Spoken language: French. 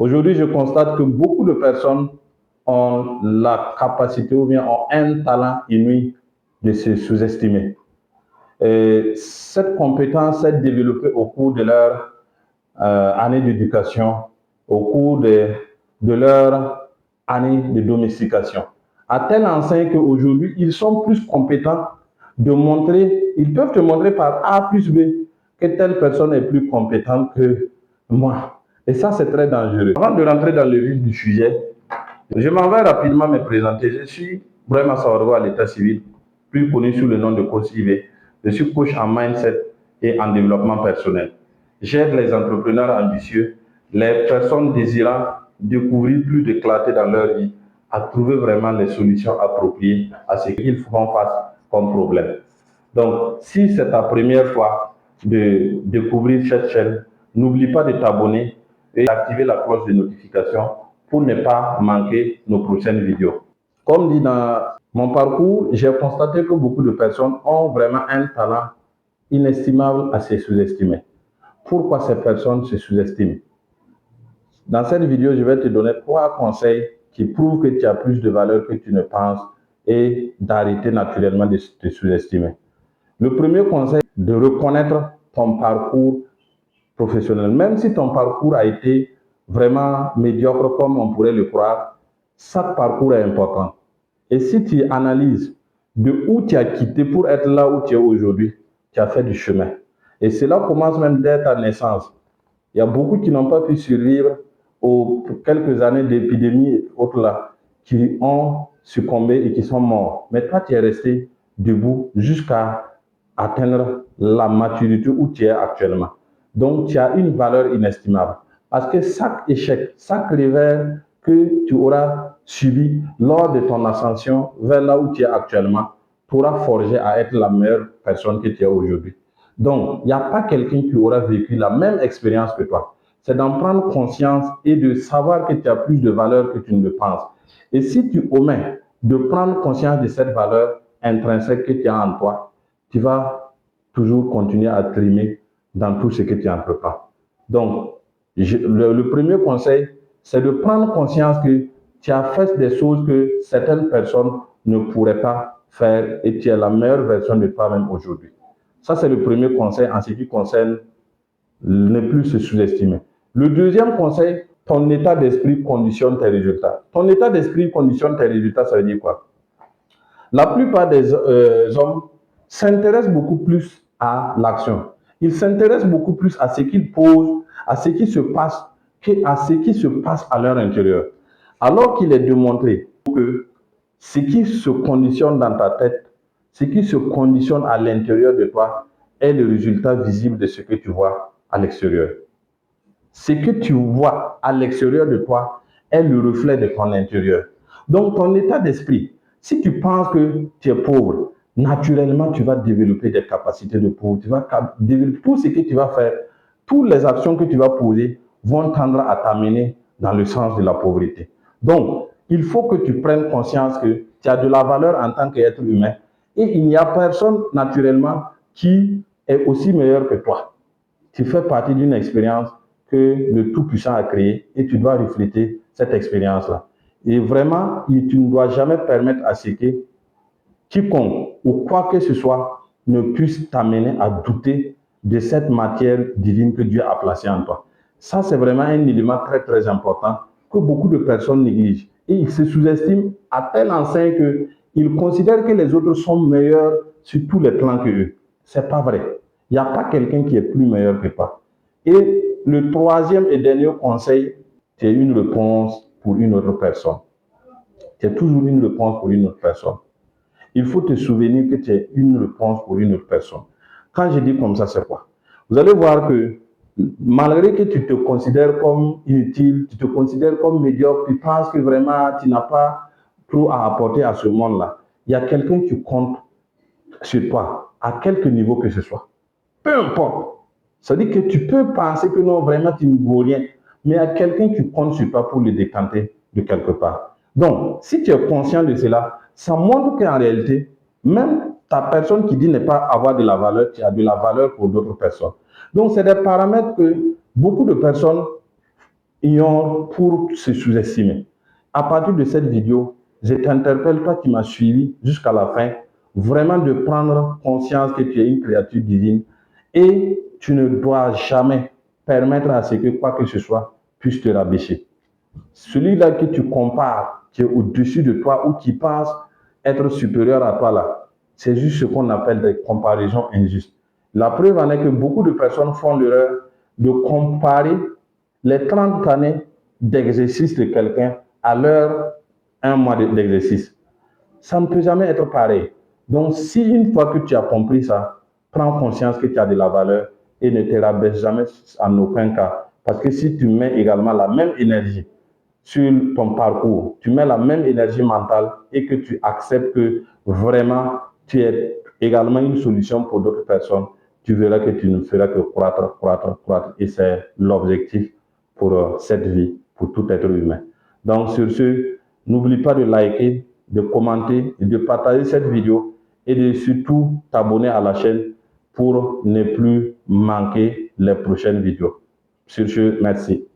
Aujourd'hui, je constate que beaucoup de personnes ont la capacité ou bien ont un talent inouï de se sous-estimer. Et cette compétence est développée au cours de leur année d'éducation, au cours de leur année de domestication. À telle enseigne qu'aujourd'hui, ils sont plus compétents de montrer, ils peuvent te montrer par A plus B que telle personne est plus compétente que moi. Et ça, c'est très dangereux. Avant de rentrer dans le vif du sujet, je m'en vais rapidement me présenter. Je suis Brahima Sawarwa à l'état civil, plus connu sous le nom de coach IV. Je suis coach en mindset et en développement personnel. J'aide les entrepreneurs ambitieux, les personnes désirant découvrir plus de clarté dans leur vie, à trouver vraiment les solutions appropriées à ce qu'ils font face comme problème. Donc, si c'est ta première fois de découvrir cette chaîne, n'oublie pas de t'abonner et d'activer la cloche de notification pour ne pas manquer nos prochaines vidéos. Comme dit dans mon parcours, j'ai constaté que beaucoup de personnes ont vraiment un talent inestimable à se sous-estimer. Pourquoi ces personnes se sous-estiment? Dans cette vidéo, je vais te donner 3 conseils qui prouvent que tu as plus de valeur que tu ne penses et d'arrêter naturellement de te sous-estimer. Le premier conseil, de reconnaître ton parcours professionnel. Même si ton parcours a été vraiment médiocre comme on pourrait le croire, chaque parcours est important. Et si tu analyses de où tu as quitté pour être là où tu es aujourd'hui, tu as fait du chemin. Et cela commence même dès ta naissance. Il y a beaucoup qui n'ont pas pu survivre aux quelques années d'épidémie et autres là, qui ont succombé et qui sont morts. Mais toi, tu es resté debout jusqu'à atteindre la maturité où tu es actuellement. Donc, tu as une valeur inestimable. Parce que chaque échec, chaque revers que tu auras subi lors de ton ascension vers là où tu es actuellement, t'aura forgé à être la meilleure personne que tu es aujourd'hui. Donc, il n'y a pas quelqu'un qui aura vécu la même expérience que toi. C'est d'en prendre conscience et de savoir que tu as plus de valeur que tu ne le penses. Et si tu omets de prendre conscience de cette valeur intrinsèque que tu as en toi, tu vas toujours continuer à trimer dans tout ce que tu entreprends. Donc, le premier conseil, c'est de prendre conscience que tu as fait des choses que certaines personnes ne pourraient pas faire et tu es la meilleure version de toi-même aujourd'hui. Ça, c'est le premier conseil en ce qui concerne ne plus se sous-estimer. Le deuxième conseil, ton état d'esprit conditionne tes résultats. Ton état d'esprit conditionne tes résultats, ça veut dire quoi? La plupart des hommes s'intéressent beaucoup plus à l'action. Ils s'intéressent beaucoup plus à ce qu'ils posent, à ce qui se passe, qu'à ce qui se passe à leur intérieur. Alors qu'il est démontré que ce qui se conditionne dans ta tête, ce qui se conditionne à l'intérieur de toi, est le résultat visible de ce que tu vois à l'extérieur. Ce que tu vois à l'extérieur de toi est le reflet de ton intérieur. Donc, ton état d'esprit, si tu penses que tu es pauvre, naturellement, tu vas développer des capacités de pauvre. Tu vas développer tout ce que tu vas faire, toutes les actions que tu vas poser vont tendre à t'amener dans le sens de la pauvreté. Donc, il faut que tu prennes conscience que tu as de la valeur en tant qu'être humain et il n'y a personne naturellement qui est aussi meilleur que toi. Tu fais partie d'une expérience que le Tout-Puissant a créée et tu dois refléter cette expérience-là. Et vraiment, tu ne dois jamais permettre à ce que quiconque ou quoi que ce soit ne puisse t'amener à douter de cette matière divine que Dieu a placée en toi. Ça, c'est vraiment un élément très, très important que beaucoup de personnes négligent. Et ils se sous-estiment à telle enseigne qu'ils considèrent que les autres sont meilleurs sur tous les plans que eux. Ce n'est pas vrai. Il n'y a pas quelqu'un qui est plus meilleur que toi. Et le troisième et dernier conseil, c'est une réponse pour une autre personne. C'est toujours une réponse pour une autre personne. Il faut te souvenir que tu es une réponse pour une autre personne. Quand je dis comme ça, c'est quoi? Vous allez voir que malgré que tu te considères comme inutile, tu te considères comme médiocre, tu penses que vraiment tu n'as pas trop à apporter à ce monde-là, il y a quelqu'un qui compte sur toi, à quelque niveau que ce soit. Peu importe. Ça veut dire que tu peux penser que non, vraiment tu ne vaux rien, mais il y a quelqu'un qui compte sur toi pour le décanter de quelque part. Donc, si tu es conscient de cela, ça montre qu'en réalité, même ta personne qui dit ne pas avoir de la valeur, tu as de la valeur pour d'autres personnes. Donc, c'est des paramètres que beaucoup de personnes ignorent pour se sous-estimer. À partir de cette vidéo, je t'interpelle, toi qui m'as suivi jusqu'à la fin, vraiment de prendre conscience que tu es une créature divine et tu ne dois jamais permettre à ce que quoi que ce soit puisse te rabaisser. Celui-là que tu compares, qui est au-dessus de toi ou qui pense être supérieur à toi là, c'est juste ce qu'on appelle des comparaisons injustes. La preuve en est que beaucoup de personnes font l'erreur de comparer les 30 années d'exercice de quelqu'un à leur 1 mois d'exercice. Ça ne peut jamais être pareil. Donc, si une fois que tu as compris ça, prends conscience que tu as de la valeur et ne te rabaisse jamais en aucun cas. Parce que si tu mets également la même énergie sur ton parcours, tu mets la même énergie mentale et que tu acceptes que vraiment tu es également une solution pour d'autres personnes, tu verras que tu ne feras que croître, croître, croître. Et c'est l'objectif pour cette vie, pour tout être humain. Donc sur ce, n'oublie pas de liker, de commenter et de partager cette vidéo et de surtout t'abonner à la chaîne pour ne plus manquer les prochaines vidéos. Sur ce, merci.